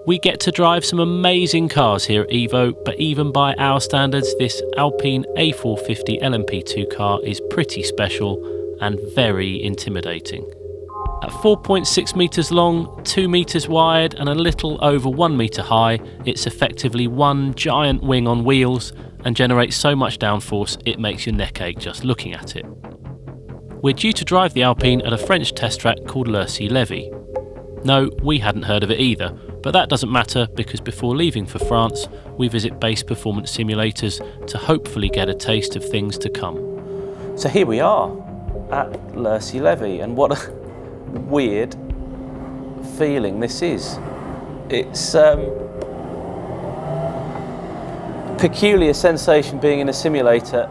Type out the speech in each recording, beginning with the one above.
We get to drive some amazing cars here at Evo, but even by our standards, this Alpine A450 LMP2 car is pretty special and very intimidating. At 4.6 metres long, 2 metres wide and a little over 1 metre high, it's effectively one giant wing on wheels and generates so much downforce it makes your neck ache just looking at it. We're due to drive the Alpine at a French test track called Levy. No, we hadn't heard of it either, but that doesn't matter because before leaving for France, we visit base performance simulators to hopefully get a taste of things to come. So here we are at Levy, and what a weird feeling this is. It's peculiar sensation being in a simulator,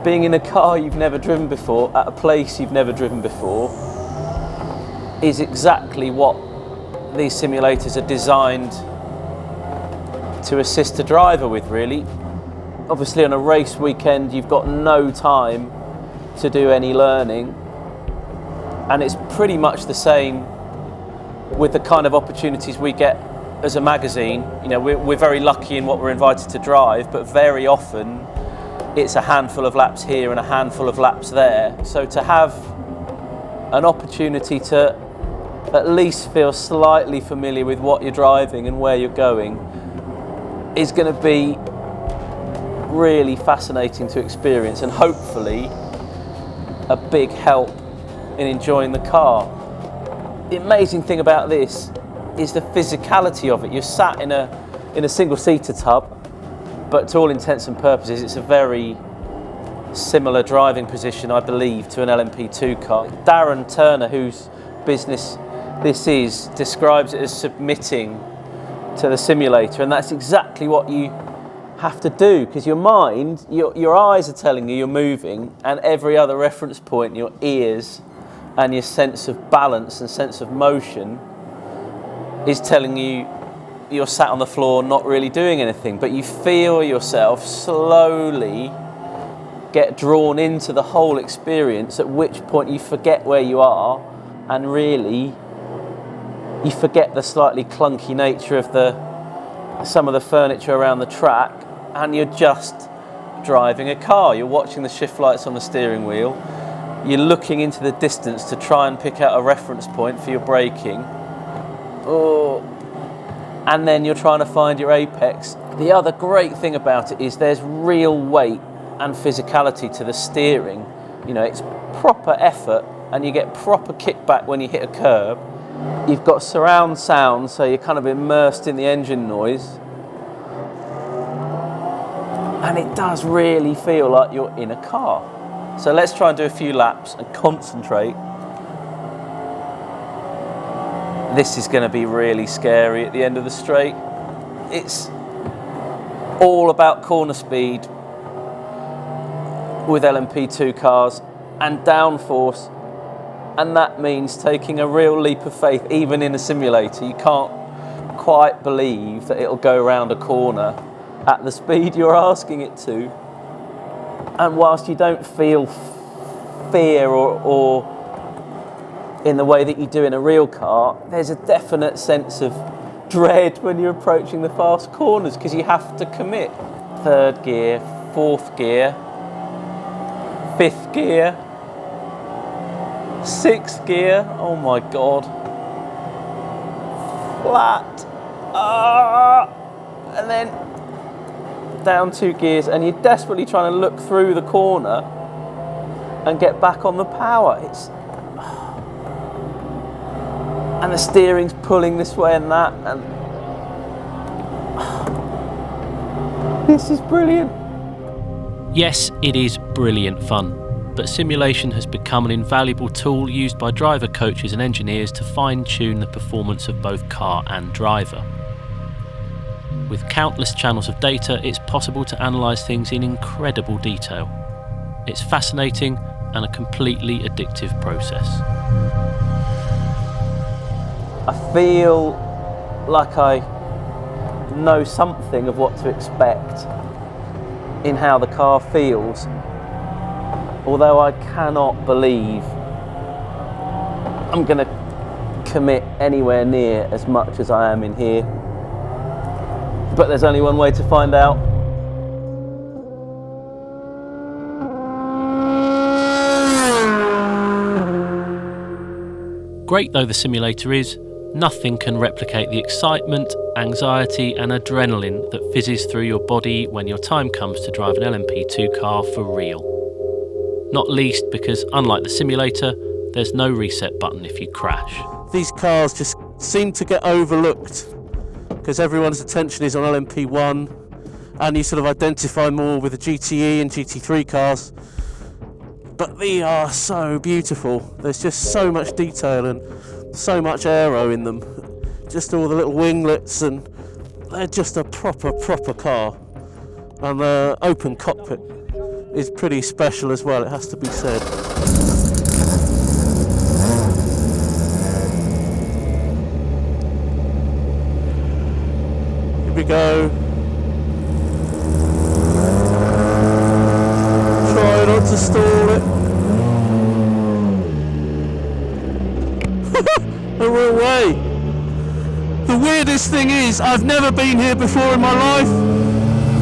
being in a car you've never driven before, at a place you've never driven before, is exactly what these simulators are designed to assist a driver with, really. Obviously on a race weekend you've got no time to do any learning, and it's pretty much the same with the kind of opportunities we get as a magazine. You know, we're very lucky in what we're invited to drive, but very often it's a handful of laps here and a handful of laps there. So to have an opportunity to at least feel slightly familiar with what you're driving and where you're going is going to be really fascinating to experience, and hopefully a big help in enjoying the car. The amazing thing about this is the physicality of it. You're sat in a single-seater tub, but to all intents and purposes it's a very similar driving position, I believe, to an LMP2 car. Darren Turner, whose business this is, describes it as submitting to the simulator, and that's exactly what you have to do, because your mind, your eyes are telling you you're moving, and every other reference point, your ears and your sense of balance and sense of motion is telling you you're sat on the floor not really doing anything, but you feel yourself slowly get drawn into the whole experience, at which point you forget where you are and really you forget the slightly clunky nature of some of the furniture around the track, and you're just driving a car. You're watching the shift lights on the steering wheel, you're looking into the distance to try and pick out a reference point for your braking, and then you're trying to find your apex. The other great thing about it is there's real weight and physicality to the steering. You know, it's proper effort and you get proper kickback when you hit a curb. You've got surround sound, so you're kind of immersed in the engine noise, and it does really feel like you're in a car. So let's try and do a few laps and concentrate. This is going to be really scary at the end of the straight. It's all about corner speed with LMP2 cars and downforce, and that means taking a real leap of faith. Even in a simulator, you can't quite believe that it'll go around a corner at the speed you're asking it to. And whilst you don't feel fear or in the way that you do in a real car, there's a definite sense of dread when you're approaching the fast corners, because you have to commit. Third gear, fourth gear, fifth gear, sixth gear, oh my God. Flat, and then down 2 gears, and you're desperately trying to look through the corner and get back on the power. And the steering's pulling this way and that, and this is brilliant. Yes, it is brilliant fun, but simulation has become an invaluable tool used by driver coaches and engineers to fine-tune the performance of both car and driver. With countless channels of data, it's possible to analyse things in incredible detail. It's fascinating and a completely addictive process. I feel like I know something of what to expect in how the car feels, although I cannot believe I'm going to commit anywhere near as much as I am in here. but there's only one way to find out. Great though the simulator is, nothing can replicate the excitement, anxiety and adrenaline that fizzes through your body when your time comes to drive an LMP2 car for real. Not least because, unlike the simulator, there's no reset button if you crash. These cars just seem to get overlooked because everyone's attention is on LMP1 and you sort of identify more with the GTE and GT3 cars. But they are so beautiful. There's just so much detail and so much aero in them. Just all the little winglets, and they're just a proper car. And the open cockpit is pretty special as well, it has to be said. Here we go. Try not to stall it. A real way. The weirdest thing is, I've never been here before in my life,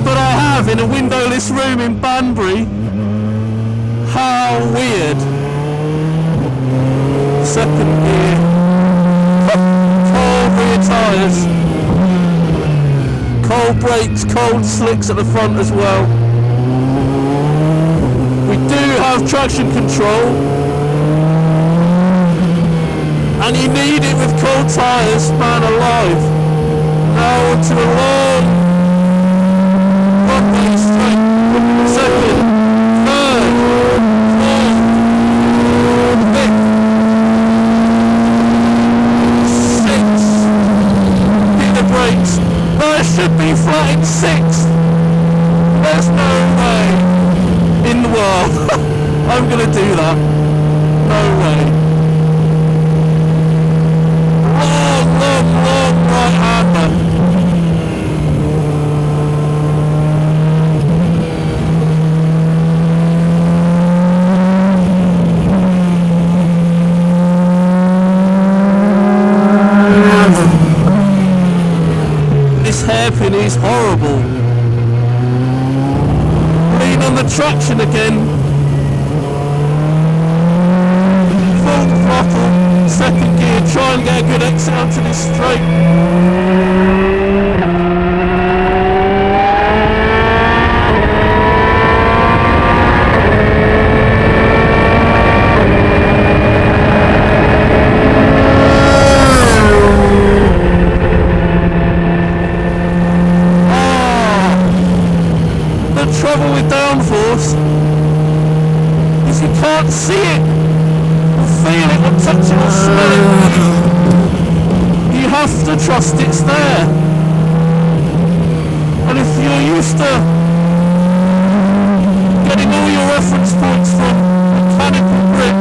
but I have in a windowless room in Banbury. How weird. Second gear. Cold rear tyres. Cold brakes, cold slicks at the front as well. We do have traction control. And you need it with cold tyres, man alive. Now onto a long way straight. Second, third, fourth, fifth, sixth. Hit the brakes. That should be flat in sixth. There's no way in the world I'm going to do that. No way. Long right-hander. This hairpin is horrible. Lean on the traction again. Full throttle. Second gear, try and get a good exit onto this straight. The trouble with downforce is you can't see it. Feel it or touch it or smell it. You have to trust it's there. And if you're used to getting all your reference points from mechanical grip,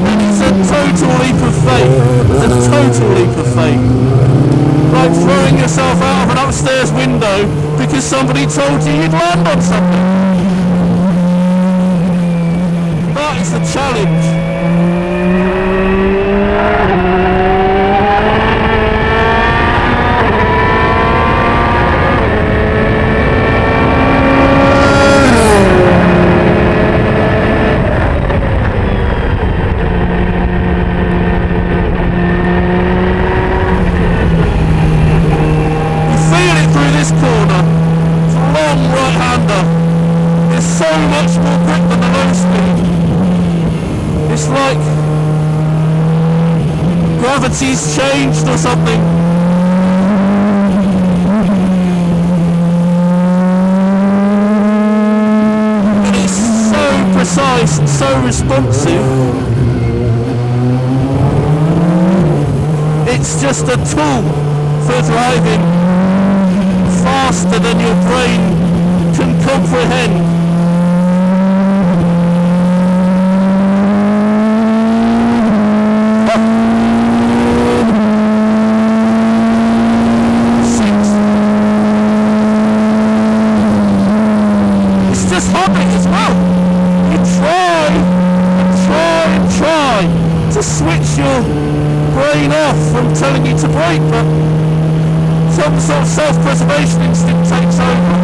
then it's a total leap of faith. It's a total leap of faith. Like throwing yourself out of an upstairs window because somebody told you you'd land on something. That is the challenge. You feel it through this corner. It's a long right-hander. There's so much more grip than the low speed. It's like gravity's changed or something. And it's so precise and so responsive. It's just a tool for driving faster than your brain can comprehend. To switch your brain off from telling you to brake, but some sort of self-preservation instinct takes over.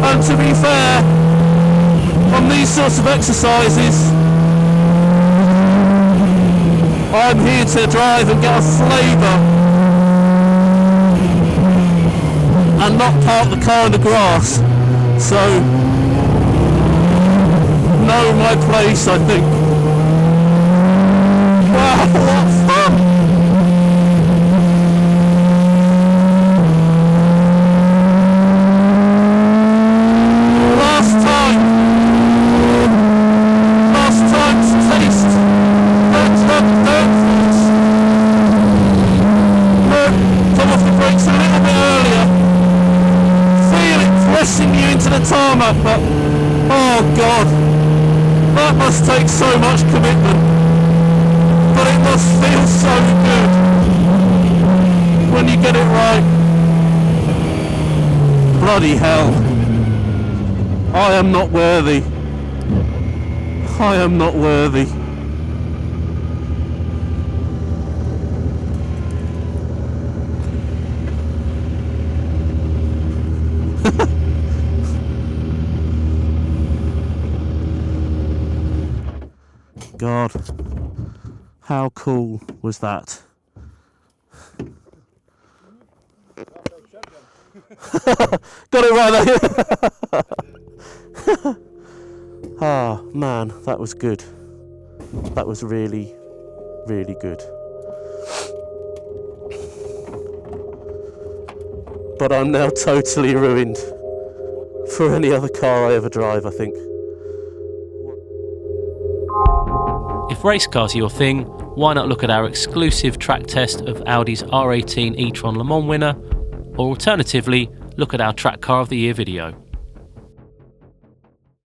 And to be fair, on these sorts of exercises, I'm here to drive and get a flavour and not park the car in the grass. So, know my place, I think. Wow, what fun! Last time's taste. Downforce. Come off the brakes a little bit earlier. Feel it pressing you into the tarmac, but oh god, that must take so much commitment. But it must feel so good when you get it right. Bloody hell. I am not worthy. I am not worthy. God, how cool was that? Got it right there. Ah, man, that was good. That was really, really good. But I'm now totally ruined for any other car I ever drive, I think. If race cars are your thing, why not look at our exclusive track test of Audi's R18 e-tron Le Mans winner, or alternatively, look at our Track Car of the Year video.